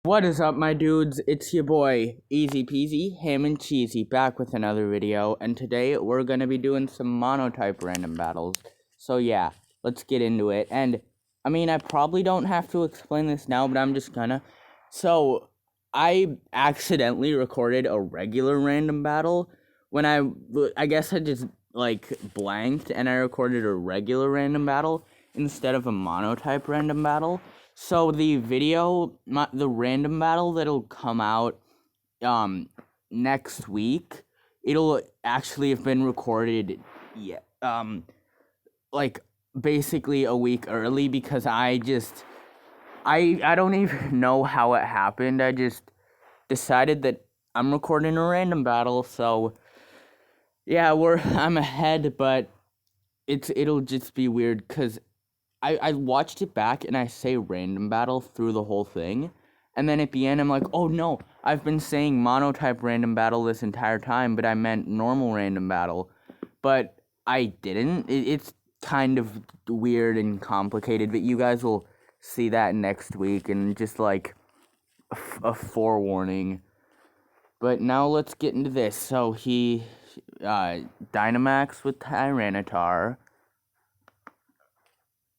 What is up, my dudes? It's your boy, Easy Peasy, Ham and Cheesy, back with another video, and today we're gonna be doing some monotype random battles. So yeah, let's get into it. And, I probably don't have to explain this now, but I'm just gonna. So, I accidentally recorded a regular random battle when I guess I just, blanked, and I recorded a regular random battle instead of a monotype random battle. So the the random battle that'll come out next week, it'll actually have been recorded like basically a week early because I don't even know how it happened. I just decided that I'm recording a random battle, so yeah, I'm ahead, but it'll just be weird cuz I watched it back and I say random battle through the whole thing. And then at the end, I'm like, oh no, I've been saying monotype random battle this entire time, but I meant normal random battle. But I didn't. It's kind of weird and complicated, but you guys will see that next week and just like a forewarning. But now let's get into this. So he Dynamax with Tyranitar.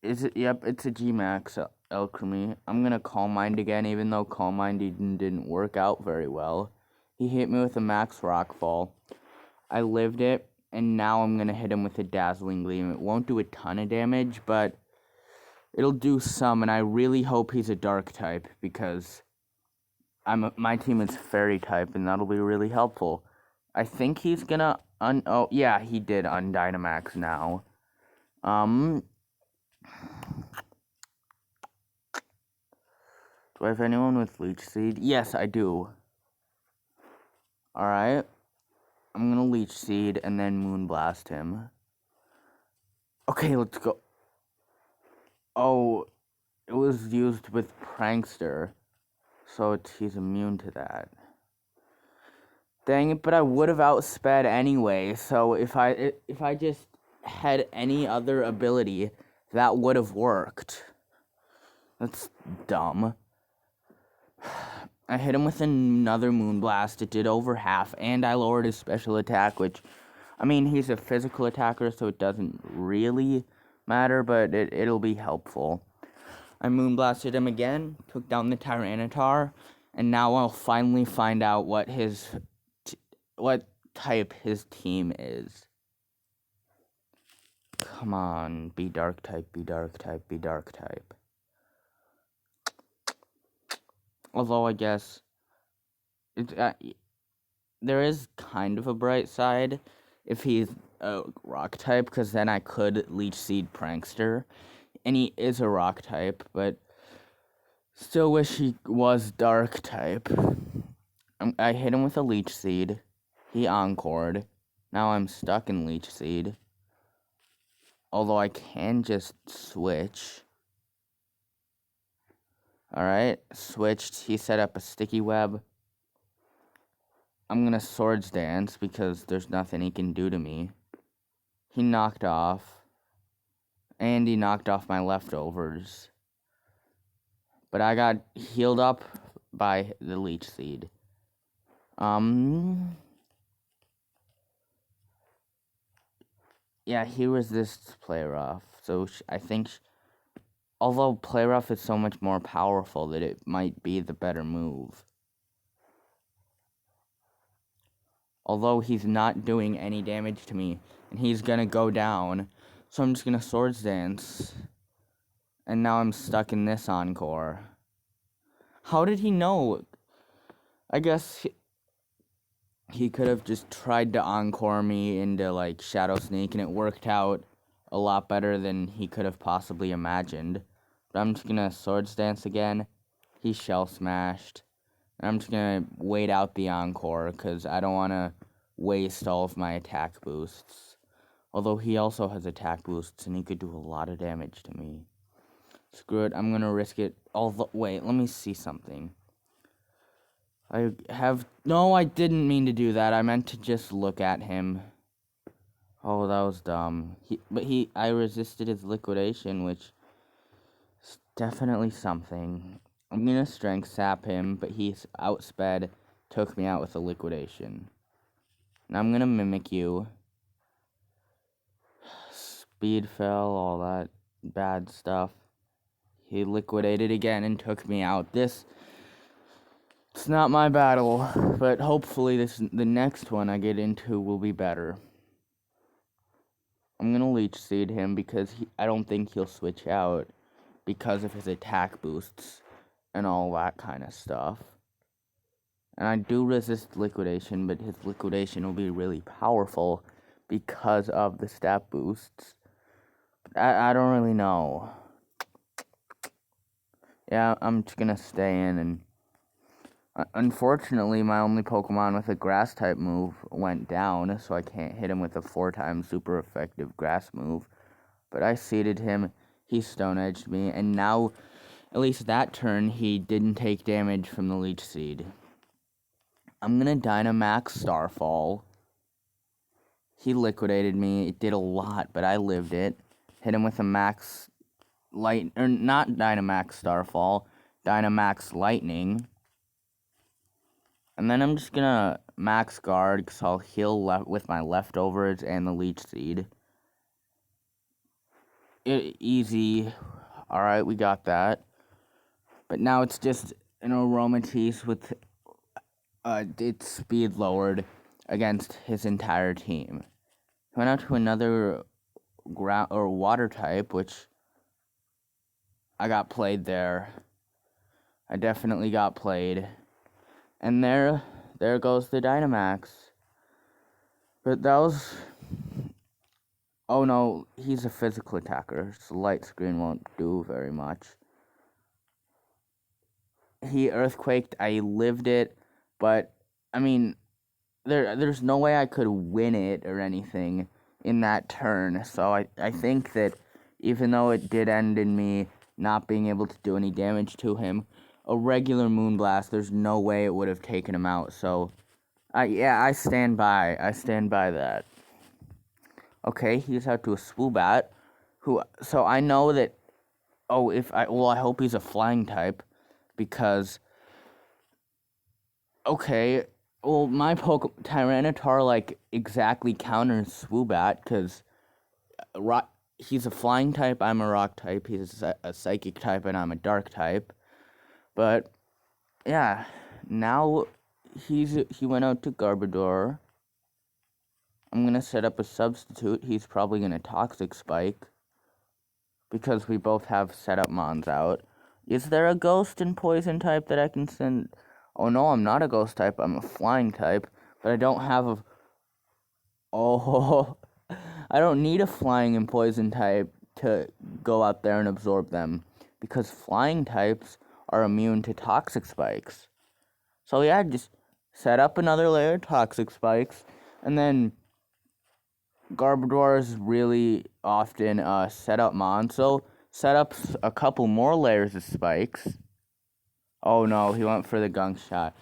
Is it? Yep, it's a G-Max Alchemy. I'm gonna Calm Mind again, even though Calm Mind didn't work out very well. He hit me with a Max Rockfall. I lived it, and now I'm gonna hit him with a Dazzling Gleam. It won't do a ton of damage, but it'll do some, and I really hope he's a Dark type, because my team is Fairy type, and that'll be really helpful. I think he's gonna oh, yeah, he did Dynamax now. Do I have anyone with Leech Seed? Yes, I do. Alright. I'm gonna Leech Seed and then Moonblast him. Okay, let's go. Oh, it was used with Prankster, so he's immune to that. Dang it, but I would have outsped anyway, so if I just had any other ability, that would have worked. That's dumb. I hit him with another Moonblast. It did over half, and I lowered his special attack, which, he's a physical attacker, so it doesn't really matter, but it'll be helpful. I Moonblasted him again, took down the Tyranitar, and now I'll finally find out what what type his team is. Come on, be Dark type, be Dark type, be Dark type. Although I guess there is kind of a bright side if he's a Rock type, because then I could Leech Seed Prankster, and he is a Rock type, but still wish he was Dark type. I hit him with a Leech Seed. He Encored. Now I'm stuck in Leech Seed. Although I can just switch. Alright, switched. He set up a Sticky Web. I'm gonna Swords Dance because there's nothing he can do to me. He knocked off. And he knocked off my leftovers. But I got healed up by the Leech Seed. Yeah, he resists Play Rough. So I think... although Play Rough is so much more powerful that it might be the better move. Although he's not doing any damage to me, and he's gonna go down, so I'm just gonna Swords Dance. And now I'm stuck in this Encore. How did he know? I guess he could have just tried to Encore me into, Shadow Sneak, and it worked out a lot better than he could have possibly imagined. But I'm just gonna Swords Dance again. He Shell Smashed. And I'm just gonna wait out the Encore, because I don't want to waste all of my attack boosts. Although he also has attack boosts, and he could do a lot of damage to me. Screw it, I'm gonna risk it. Wait, let me see something. No, I didn't mean to do that. I meant to just look at him. Oh, that was dumb. I resisted his liquidation, which is definitely something. I'm gonna strength sap him, but he's outsped, took me out with a liquidation. Now I'm gonna mimic you. Speed fell, all that bad stuff. He liquidated again and took me out. It's not my battle, but hopefully the next one I get into will be better. I'm gonna leech seed him because I don't think he'll switch out because of his attack boosts and all that kind of stuff. And I do resist liquidation, but his liquidation will be really powerful because of the stat boosts. I don't really know. Yeah, I'm just gonna stay in, and unfortunately my only Pokemon with a grass type move went down, so I can't hit him with a 4-time super effective grass move. But I seeded him, he Stone Edged me, and now, at least that turn, he didn't take damage from the Leech Seed. I'm gonna Dynamax Starfall. He liquidated me. It did a lot, but I lived it. Hit him with a max light, or not Dynamax Starfall, Dynamax Lightning. And then I'm just gonna max guard, because I'll heal with my leftovers and the Leech Seed. Easy. Alright, we got that. But now it's just an Aromatisse with its speed lowered against his entire team. Went out to another ground or water type, which I got played there. I definitely got played. And there goes the Dynamax. But that was... Oh no, he's a physical attacker, so light screen won't do very much. He earthquaked, I lived it, but, I mean, there's no way I could win it or anything in that turn, so I think that even though it did end in me not being able to do any damage to him, a regular Moonblast, there's no way it would have taken him out, so, yeah, I stand by that. Okay, he's out to a Swoobat, so I know that, I hope he's a flying type, because, okay, well, my Tyranitar, exactly counters Swoobat, because he's a flying type, I'm a rock type, he's a psychic type, and I'm a dark type, but, yeah, now, he went out to Garbodor. I'm gonna set up a substitute. He's probably gonna Toxic Spike, because we both have setup mons out. Is there a ghost and poison type that I can send? Oh no, I'm not a ghost type, I'm a flying type, but I don't have a... Oh, I don't need a flying and poison type to go out there and absorb them, because flying types are immune to Toxic Spikes. So yeah, just set up another layer of Toxic Spikes, and then Garbodor is really often a setup mon, so set up a couple more layers of spikes. Oh no, he went for the gunk shot.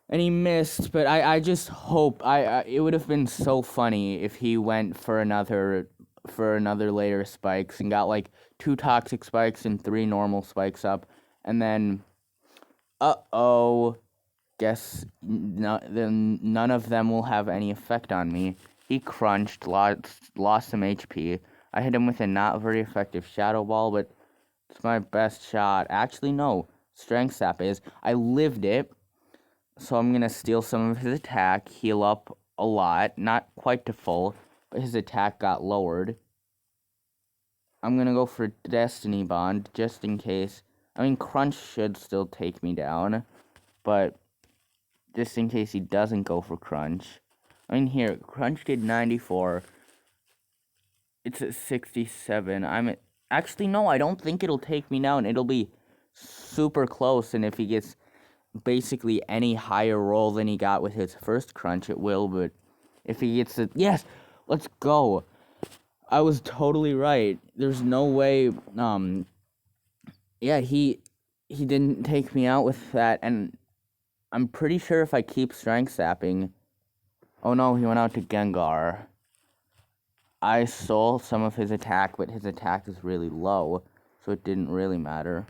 And he missed, but I just hope, it would have been so funny if he went for another layer of spikes and got 2 toxic spikes and 3 normal spikes up, and then, guess none of them will have any effect on me. He crunched, lost some HP. I hit him with a not very effective Shadow Ball, but it's my best shot. Actually, no. Strength Sap is. I lived it, so I'm going to steal some of his attack, heal up a lot. Not quite to full, but his attack got lowered. I'm going to go for Destiny Bond, just in case. I mean, Crunch should still take me down, but just in case he doesn't go for Crunch. I mean, here, Crunch did 94. It's at 67. Actually, no, I don't think it'll take me down. It'll be super close, and if he gets basically any higher roll than he got with his first Crunch, it will, but if he gets it... Yes! Let's go! I was totally right. There's no way, yeah, he didn't take me out with that, and I'm pretty sure if I keep Strength Sapping... Oh no, he went out to Gengar. I stole some of his attack, but his attack is really low, so it didn't really matter.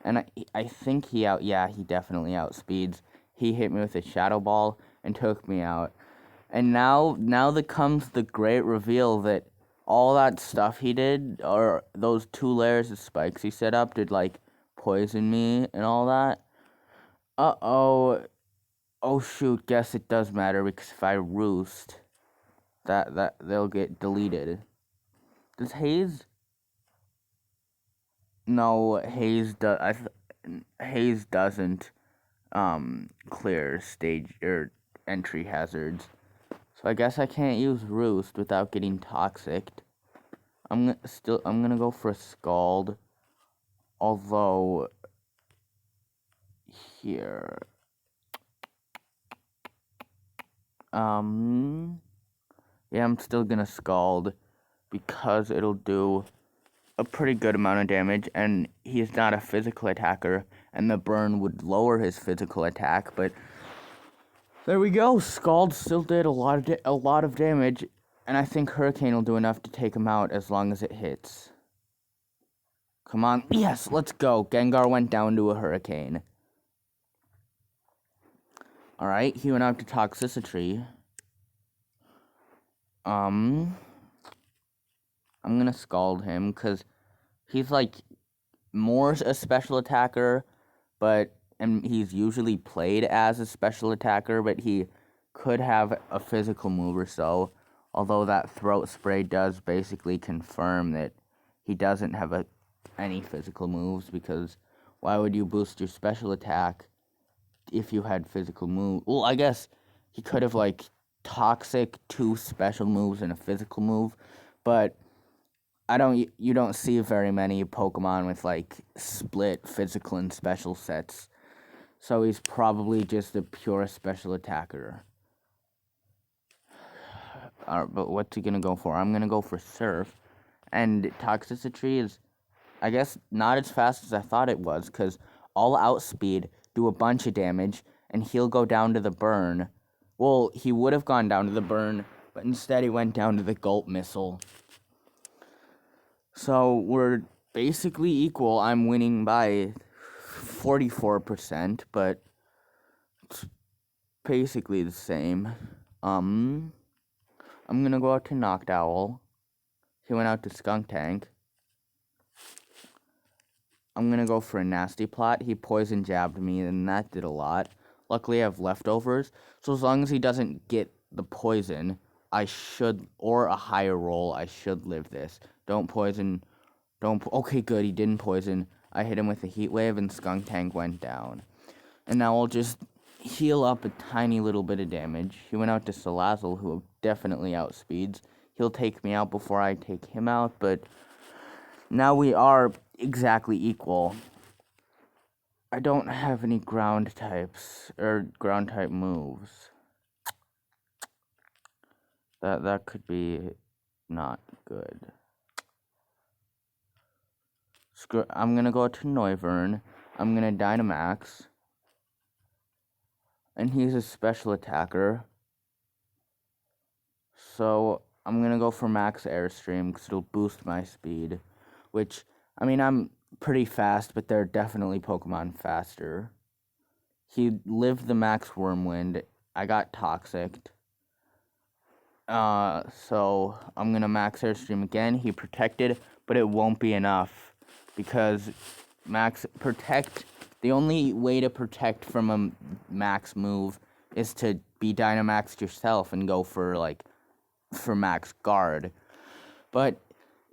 And I think he definitely outspeeds. He hit me with a Shadow Ball and took me out. And now comes the great reveal that all that stuff he did, or those 2 layers of spikes he set up, did, like, poison me and all that. Uh-oh. Oh, shoot, guess it does matter, because if I roost, that they'll get deleted. Does Haze... No, Haze doesn't, clear stage, or entry hazards. So I guess I can't use Roost without getting toxicked. I'm gonna go for a Scald. Although, here... Yeah, I'm still gonna Scald, because it'll do a pretty good amount of damage, and he's not a physical attacker, and the burn would lower his physical attack, but there we go. Scald still did a lot of damage, and I think Hurricane will do enough to take him out as long as it hits. Come on. Yes, let's go. Gengar went down to a Hurricane. Alright, he went out to Toxicity. I'm gonna Scald him, because he's, like, more a special attacker, and he's usually played as a special attacker, but he could have a physical move or so, although that Throat Spray does basically confirm that he doesn't have any physical moves, because why would you boost your special attack if you had physical move? Well, I guess he could have, like, Toxic, 2 special moves and a physical move, but you don't see very many Pokemon with, like, split physical and special sets. So he's probably just a pure special attacker. But what's he gonna go for? I'm gonna go for Surf. And Toxicity is, I guess, not as fast as I thought it was, because All Outspeed do a bunch of damage, and he'll go down to the burn. Well, he would have gone down to the burn, but instead he went down to the Gulp Missile. So we're basically equal. I'm winning by 44%, but it's basically the same. I'm gonna go out to Noctowl. He went out to Skuntank. I'm gonna go for a Nasty Plot. He Poison Jabbed me, and that did a lot. Luckily, I have leftovers, so as long as he doesn't get the poison, or a higher roll, I should live this. Okay, good, he didn't poison. I hit him with a Heat Wave, and Skuntank went down. And now I'll just heal up a tiny little bit of damage. He went out to Salazzle, who definitely outspeeds. He'll take me out before I take him out, but now we are exactly equal. I don't have any ground types, or ground type moves. That could be not good. I'm gonna go to Noivern. I'm gonna Dynamax. And he's a special attacker. So I'm gonna go for Max Airstream, because it'll boost my speed. Which, I mean, I'm pretty fast, but there are definitely Pokemon faster. He lived the Max Wormwind. I got Toxicked. So I'm gonna Max Airstream again. He protected, but it won't be enough, because the only way to protect from a max move is to be Dynamaxed yourself and go for max guard. But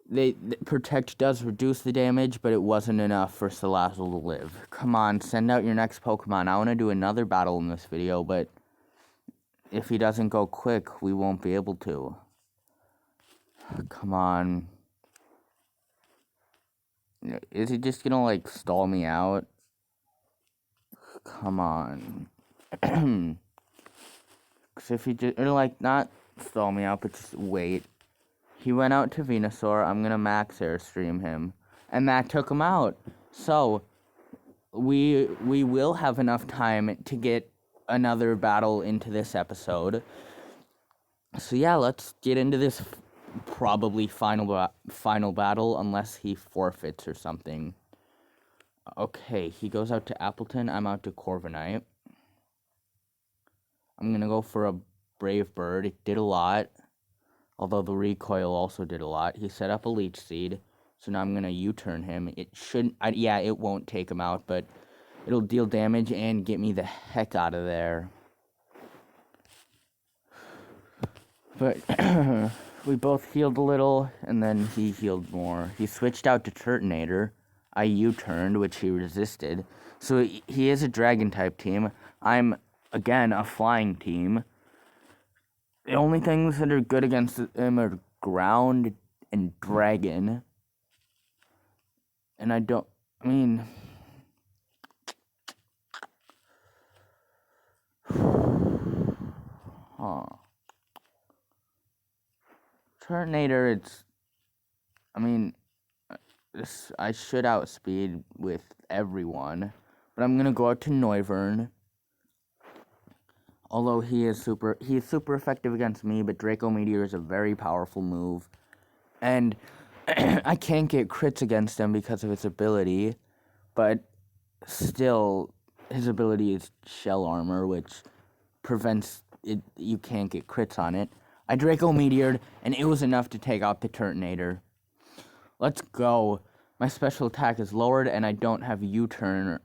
the protect does reduce the damage, but it wasn't enough for Salazzle to live. Come on, send out your next Pokemon. I want to do another battle in this video, but if he doesn't go quick, we won't be able to. Come on. Is he just gonna, stall me out? Come on. Because if he just, not stall me out, but just wait. He went out to Venusaur. I'm gonna Max Airstream him. And that took him out. So, we will have enough time to get another battle into this episode. So yeah, let's get into this probably final battle, unless he forfeits or something. Okay, he goes out to Appleton. I'm out to Corviknight. I'm going to go for a Brave Bird. It did a lot, although the recoil also did a lot. He set up a Leech Seed, so now I'm going to U-turn him. It shouldn't... yeah, it won't take him out, but it'll deal damage and get me the heck out of there. But we both healed a little, and then he healed more. He switched out to Turtonator. I U-turned, which he resisted. So he is a Dragon-type team. I'm, again, a Flying team. The only things that are good against him are Ground and Dragon. And I mean... huh. Turtonator, I should outspeed with everyone, but I'm gonna go out to Noivern. Although he's super effective against me, but Draco Meteor is a very powerful move, and I can't get crits against him because of his ability, but still, his ability is Shell Armor, which prevents it. You can't get crits on it. I Draco Meteored, and it was enough to take out the Turtonator. Let's go. My special attack is lowered, and I don't have U-turn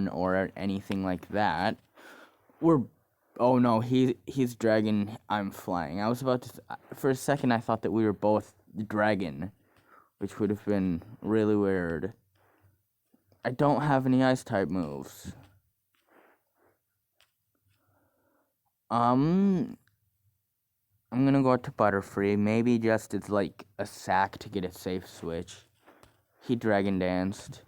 or anything like that. Oh no, he's Dragon, I'm Flying. I was about to... for a second, I thought that we were both Dragon, which would have been really weird. I don't have any Ice-type moves. I'm gonna go out to Butterfree. Maybe just it's like a sack to get a safe switch. He Dragon Danced.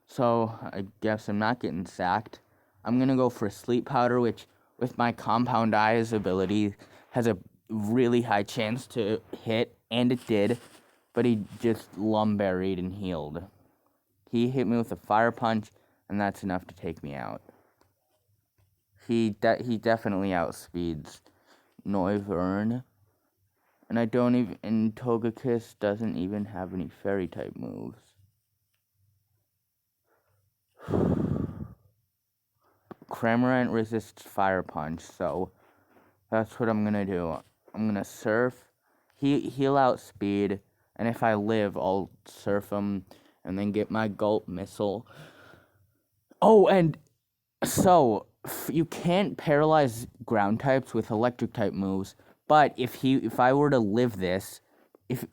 So, I guess I'm not getting sacked. I'm gonna go for Sleep Powder, which, with my Compound Eyes ability, has a really high chance to hit, and it did. But he just Lumberied and healed. He hit me with a Fire Punch, and that's enough to take me out. He definitely outspeeds Noivern, and and Togekiss doesn't even have any Fairy type moves. Cramorant resists Fire Punch, so that's what I'm gonna do. I'm gonna Surf, he'll outspeed, and if I live, I'll Surf him, and then get my Gulp Missile. Oh, and so... you can't paralyze ground types with electric type moves, but if I were to live this, if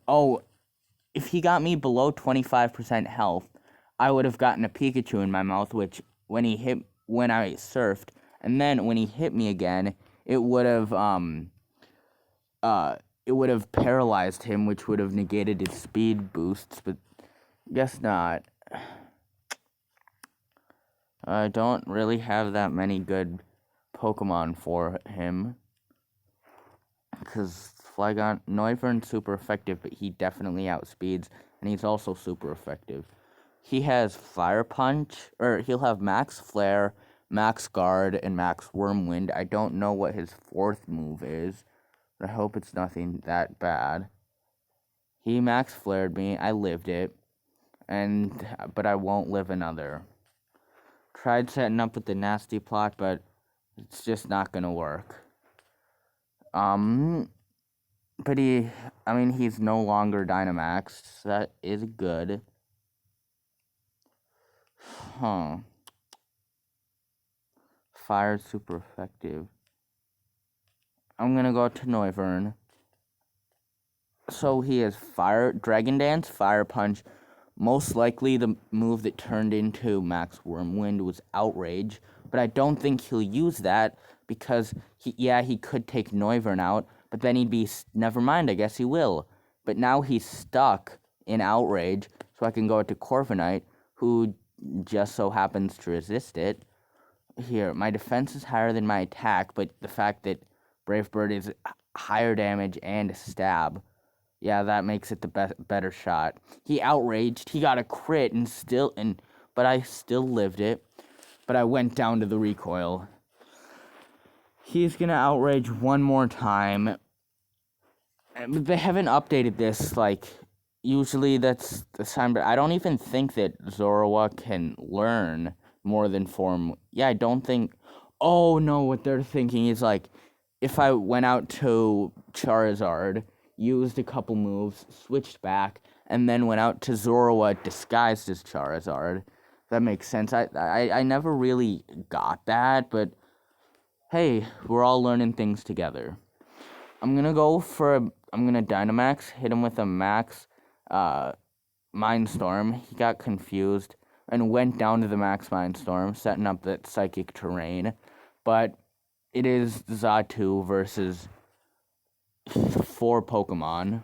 he got me below 25% health, I would have gotten a Pikachu in my mouth, which when I surfed, and then when he hit me again, it would have paralyzed him, which would have negated his speed boosts, but guess not. I don't really have that many good Pokemon for him, because Noivern's super effective, but he definitely outspeeds, and he's also super effective. He has Fire Punch, or he'll have Max Flare, Max Guard, and Max Whirlwind. I don't know what his fourth move is, but I hope it's nothing that bad. He Max Flared me, I lived it, but I won't live another. Tried setting up with the Nasty Plot, but it's just not gonna work. But he's no longer Dynamax, so that is good. Huh. Fire's super effective. I'm gonna go to Noivern. So he has Dragon Dance, Fire Punch. Most likely the move that turned into Max Whirlwind was Outrage, but I don't think he'll use that because he could take Noivern out, but then he'd be, never mind, I guess he will. But now he's stuck in Outrage, so I can go to Corviknight, who just so happens to resist it. Here, my defense is higher than my attack, but the fact that Brave Bird is higher damage and stab, yeah, that makes it the better shot. He outraged, he got a crit, but I still lived it. But I went down to the recoil. He's gonna outrage one more time. But they haven't updated this, usually that's the time, but I don't even think that Zorua can learn more than four. Yeah, I don't think. Oh no, what they're thinking is like, if I went out to Charizard, used a couple moves, switched back, and then went out to Zorua disguised as Charizard. That makes sense. I never really got that, but hey, we're all learning things together. I'm gonna Dynamax, hit him with a max Mindstorm. He got confused and went down to the max Mindstorm, setting up that psychic terrain. But it is Xatu versus 4 Pokemon.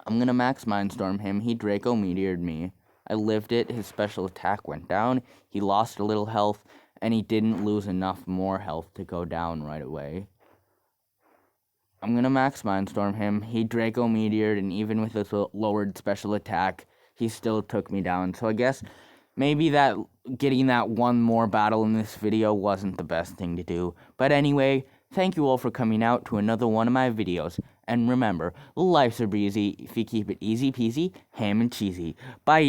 I'm gonna max Mindstorm him. He Draco Meteored me. I lived it. His special attack went down. He lost a little health, and he didn't lose enough more health to go down right away. I'm gonna max Mindstorm him. He Draco Meteored, and even with his lowered special attack, he still took me down. So I guess maybe that getting that one more battle in this video wasn't the best thing to do. But anyway, thank you all for coming out to another one of my videos. And remember, life's a breezy if you keep it easy peasy, ham and cheesy. Bye!